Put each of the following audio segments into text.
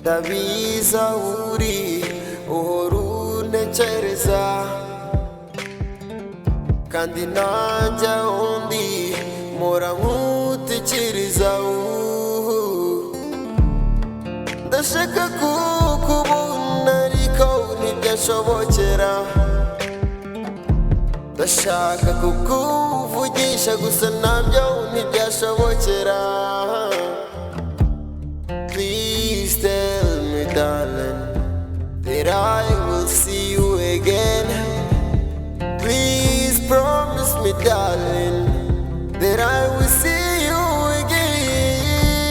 ndabiza uri uhora untekereza kandi nanjye undi mpora nkutekereza ndashaka kukubona ariko ntibyashobokera ndashaka kukuvugisha gusa nabyo ntibyashobokera Please tell me darling that I will see you again Please promise me darling that I will see you again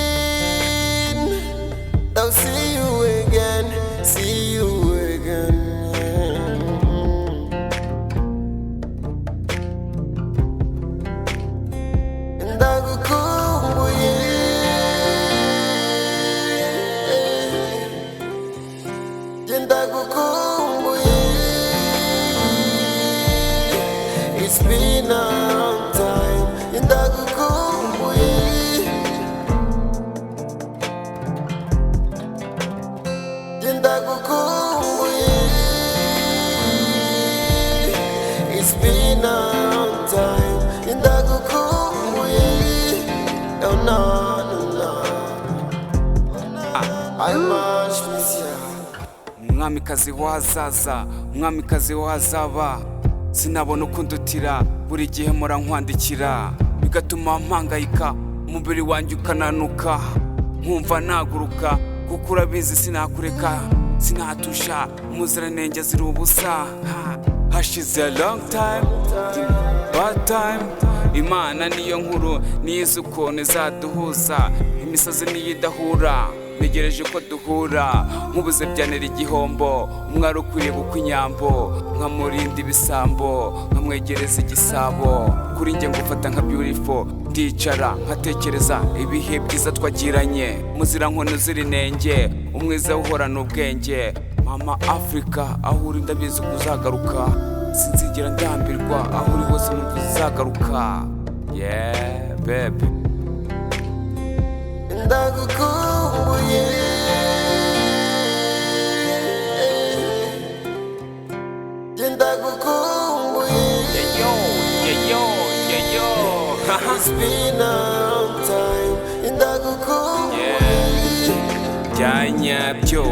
I'll see you again, see you again ndagukumbuye ndagukumbuye It's been a long time ndagukumbuye ndagukumbuye It's been a long time ndagukumbuye Oh no no no I must miss you umwamikazi w'ahazaza umwamikazi w'ahazaba sinabona uko undutira buri gihe mpora nkwandikira bigatuma mpangayika umubiri wanjye ukananuka nkumva naguruka kuko urabizi sinakureka sinatusha umuziranenge azira ubusa hashize a long time bad time Imana niyo nkuru niyizi ukuntu izaduhuza imisozi niyo idahura ntegereje ko duhura nkubuze byanera igihombo umwari ukwiye gukwa inyambo nkamurinda ibisambo nkamwegereza igisabo kuri njye ngufata nka beautiful ndicara nkatekereza ibihe byiza twagiranye muzira nkono ziri nenge umwiza uhorana ubwenge mama Africa aho uri ndabizi kuzagaruka sinzigera ndambirwa aho uri hose numva uzagaruka yeah baby ndagukumbuye ndagukumbuye It's been a long time ndagukumbuye byanyabyo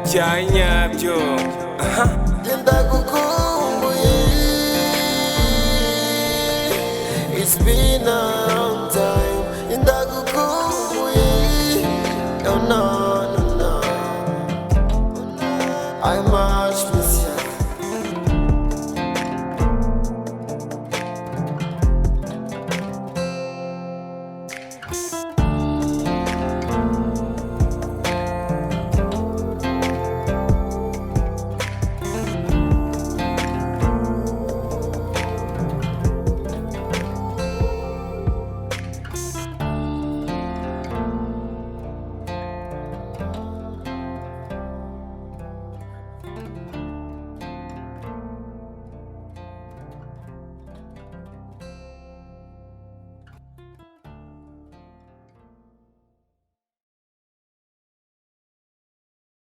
byanyabyo ndagukumbuye It's been a